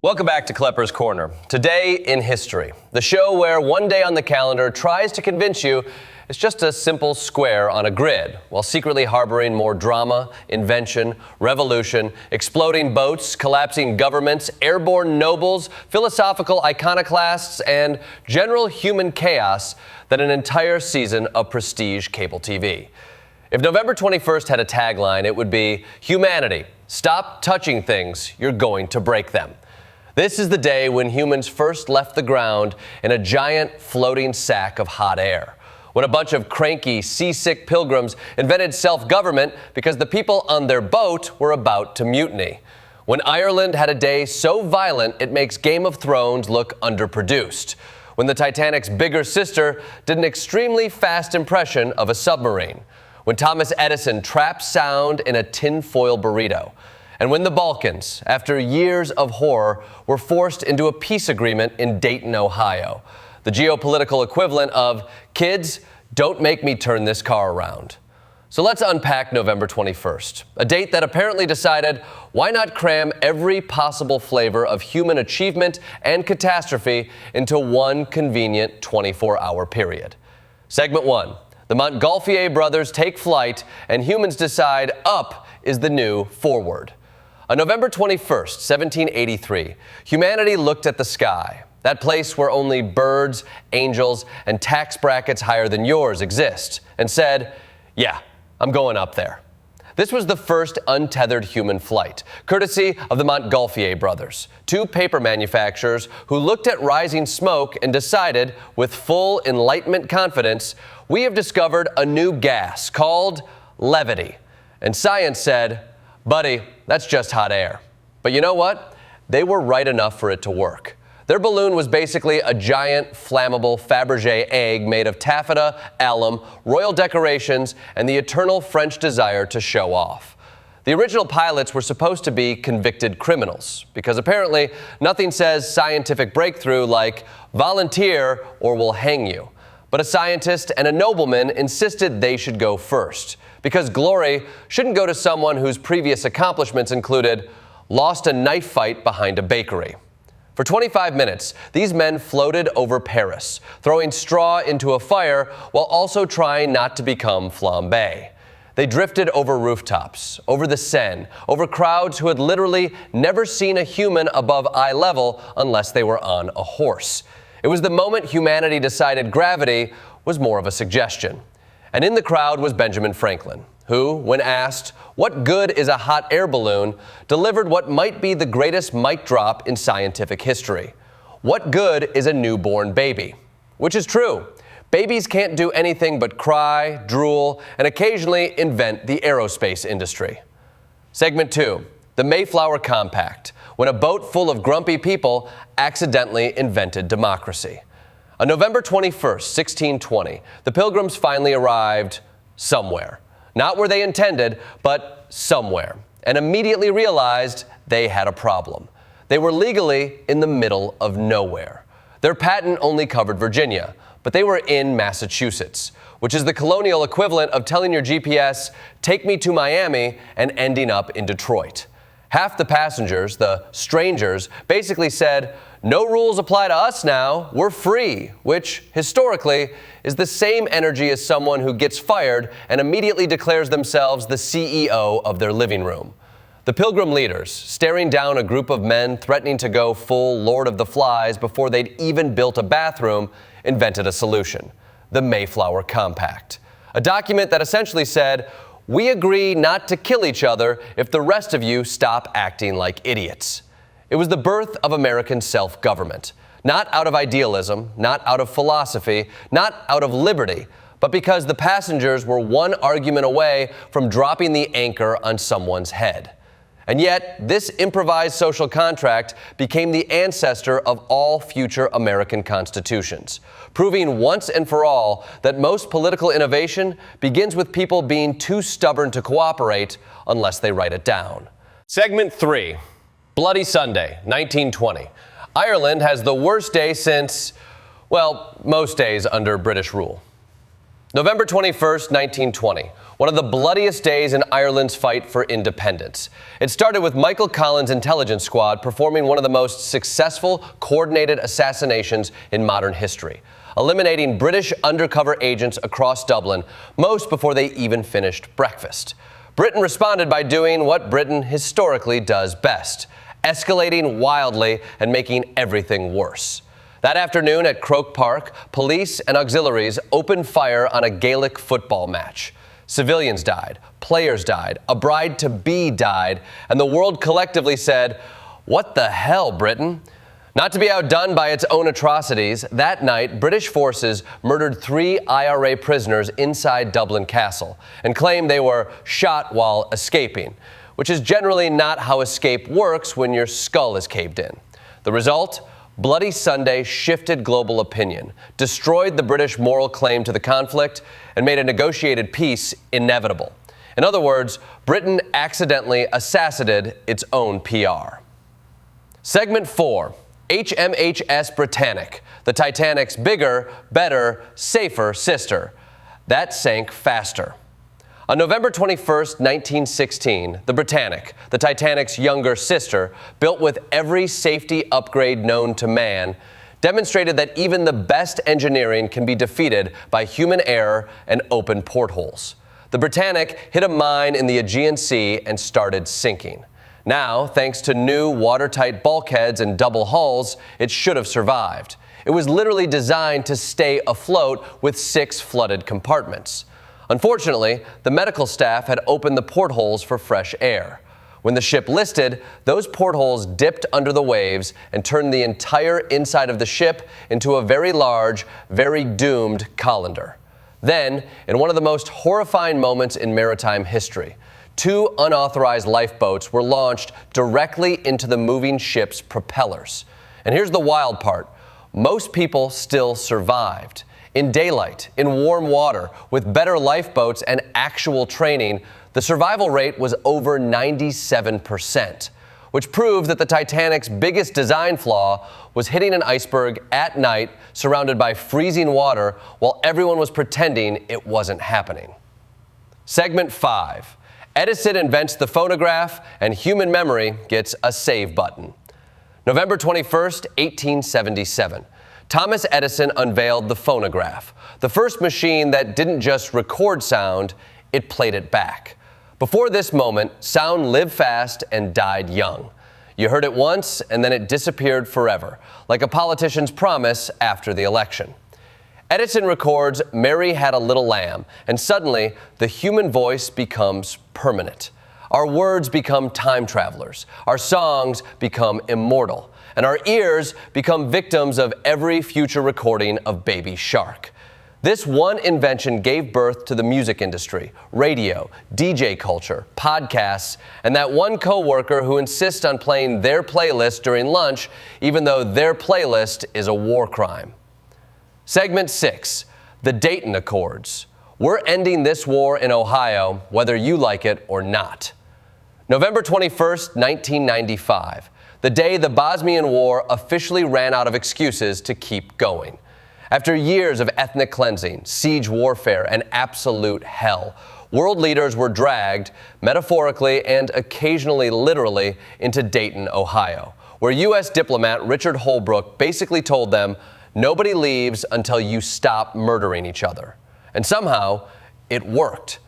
Welcome back to Kleppers Corner. Today in history, the show where one day on the calendar tries to convince you it's just a simple square on a grid, while secretly harboring more drama, invention, revolution, exploding boats, collapsing governments, airborne nobles, philosophical iconoclasts, and general human chaos than an entire season of prestige cable TV. If November 21st had a tagline, it would be, "Humanity, stop touching things, you're going to break them." This is the day when humans first left the ground in a giant floating sack of hot air. When a bunch of cranky, seasick pilgrims invented self-government because the people on their boat were about to mutiny. When Ireland had a day so violent it makes Game of Thrones look underproduced. When the Titanic's bigger sister did an extremely fast impression of a submarine. When Thomas Edison trapped sound in a tinfoil burrito. And when the Balkans, after years of horror, were forced into a peace agreement in Dayton, Ohio. The geopolitical equivalent of, kids, don't make me turn this car around. So let's unpack November 21st, a date that apparently decided, why not cram every possible flavor of human achievement and catastrophe into one convenient 24-hour period. Segment 1. The Montgolfier brothers take flight, and humans decide up is the new forward. On November 21st, 1783, humanity looked at the sky, that place where only birds, angels, and tax brackets higher than yours exist, and said, yeah, I'm going up there. This was the first untethered human flight, courtesy of the Montgolfier brothers, two paper manufacturers who looked at rising smoke and decided, with full Enlightenment confidence, we have discovered a new gas called levity. And science said, buddy, that's just hot air. But you know what? They were right enough for it to work. Their balloon was basically a giant, flammable Fabergé egg made of taffeta, alum, royal decorations, and the eternal French desire to show off. The original pilots were supposed to be convicted criminals, because apparently nothing says scientific breakthrough like volunteer or we'll hang you. But a scientist and a nobleman insisted they should go first, because glory shouldn't go to someone whose previous accomplishments included lost a knife fight behind a bakery. For 25 minutes, these men floated over Paris, throwing straw into a fire while also trying not to become flambé. They drifted over rooftops, over the Seine, over crowds who had literally never seen a human above eye level unless they were on a horse. It was the moment humanity decided gravity was more of a suggestion. And in the crowd was Benjamin Franklin, who, when asked, what good is a hot air balloon, delivered what might be the greatest mic drop in scientific history. What good is a newborn baby? Which is true. Babies can't do anything but cry, drool, and occasionally invent the aerospace industry. Segment 2, the Mayflower Compact, when a boat full of grumpy people accidentally invented democracy. On November 21st, 1620, the Pilgrims finally arrived somewhere. Not where they intended, but somewhere, and immediately realized they had a problem. They were legally in the middle of nowhere. Their patent only covered Virginia, but they were in Massachusetts, which is the colonial equivalent of telling your GPS, take me to Miami, and ending up in Detroit. Half the passengers, the strangers, basically said, no rules apply to us now, we're free, which, historically, is the same energy as someone who gets fired and immediately declares themselves the CEO of their living room. The Pilgrim leaders, staring down a group of men threatening to go full Lord of the Flies before they'd even built a bathroom, invented a solution, the Mayflower Compact, a document that essentially said, we agree not to kill each other if the rest of you stop acting like idiots. It was the birth of American self-government, not out of idealism, not out of philosophy, not out of liberty, but because the passengers were one argument away from dropping the anchor on someone's head. And yet, this improvised social contract became the ancestor of all future American constitutions, proving once and for all that most political innovation begins with people being too stubborn to cooperate unless they write it down. Segment 3. Bloody Sunday, 1920. Ireland has the worst day since, well, most days under British rule. November 21st, 1920, one of the bloodiest days in Ireland's fight for independence. It started with Michael Collins' intelligence squad performing one of the most successful coordinated assassinations in modern history, eliminating British undercover agents across Dublin, most before they even finished breakfast. Britain responded by doing what Britain historically does best, escalating wildly and making everything worse. That afternoon at Croke Park, police and auxiliaries opened fire on a Gaelic football match. Civilians died, players died, a bride-to-be died, and the world collectively said, "What the hell, Britain?" Not to be outdone by its own atrocities, that night, British forces murdered 3 IRA prisoners inside Dublin Castle and claimed they were shot while escaping, which is generally not how escape works when your skull is caved in. The result? Bloody Sunday shifted global opinion, destroyed the British moral claim to the conflict, and made a negotiated peace inevitable. In other words, Britain accidentally assassinated its own PR. Segment 4, HMHS Britannic, the Titanic's bigger, better, safer sister. That sank faster. On November 21st, 1916, the Britannic, the Titanic's younger sister, built with every safety upgrade known to man, demonstrated that even the best engineering can be defeated by human error and open portholes. The Britannic hit a mine in the Aegean Sea and started sinking. Now, thanks to new watertight bulkheads and double hulls, it should have survived. It was literally designed to stay afloat with 6 flooded compartments. Unfortunately, the medical staff had opened the portholes for fresh air. When the ship listed, those portholes dipped under the waves and turned the entire inside of the ship into a very large, very doomed colander. Then, in one of the most horrifying moments in maritime history, 2 unauthorized lifeboats were launched directly into the moving ship's propellers. And here's the wild part. Most people still survived. In daylight, in warm water, with better lifeboats and actual training, the survival rate was over 97%, which proved that the Titanic's biggest design flaw was hitting an iceberg at night surrounded by freezing water while everyone was pretending it wasn't happening. Segment 5. Edison invents the phonograph and human memory gets a save button. November 21st, 1877. Thomas Edison unveiled the phonograph, the first machine that didn't just record sound, it played it back. Before this moment, sound lived fast and died young. You heard it once and then it disappeared forever, like a politician's promise after the election. Edison records "Mary Had a Little Lamb," and suddenly the human voice becomes permanent. Our words become time travelers, our songs become immortal, and our ears become victims of every future recording of Baby Shark. This one invention gave birth to the music industry, radio, DJ culture, podcasts, and that one coworker who insists on playing their playlist during lunch, even though their playlist is a war crime. Segment 6, the Dayton Accords. We're ending this war in Ohio, whether you like it or not. November 21st, 1995. The day the Bosnian War officially ran out of excuses to keep going. After years of ethnic cleansing, siege warfare, and absolute hell, world leaders were dragged, metaphorically and occasionally literally, into Dayton, Ohio, where U.S. diplomat Richard Holbrooke basically told them, "Nobody leaves until you stop murdering each other." And somehow, it worked.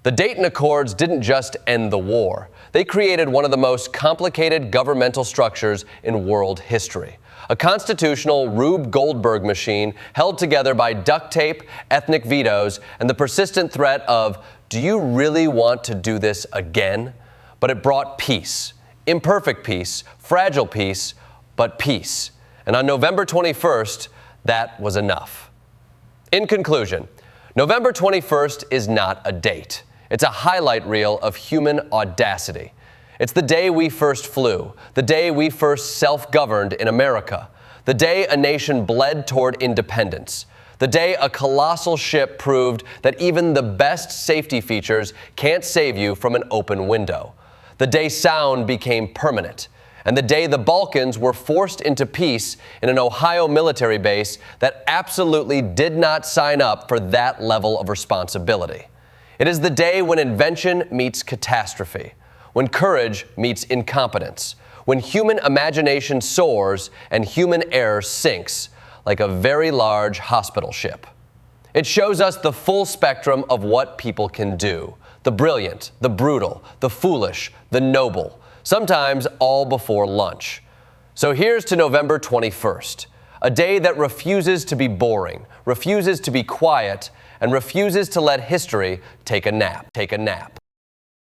The Dayton Accords didn't just end the war. They created one of the most complicated governmental structures in world history. A constitutional Rube Goldberg machine held together by duct tape, ethnic vetoes, and the persistent threat of, "Do you really want to do this again?" But it brought peace. Imperfect peace, fragile peace, but peace. And on November 21st, that was enough. In conclusion, November 21st is not a date. It's a highlight reel of human audacity. It's the day we first flew, the day we first self-governed in America, the day a nation bled toward independence, the day a colossal ship proved that even the best safety features can't save you from an open window, the day sound became permanent, and the day the Balkans were forced into peace in an Ohio military base that absolutely did not sign up for that level of responsibility. It is the day when invention meets catastrophe, when courage meets incompetence, when human imagination soars and human error sinks like a very large hospital ship. It shows us the full spectrum of what people can do: the brilliant, the brutal, the foolish, the noble, sometimes all before lunch. So here's to November 21st, a day that refuses to be boring, refuses to be quiet, and refuses to let history take a nap.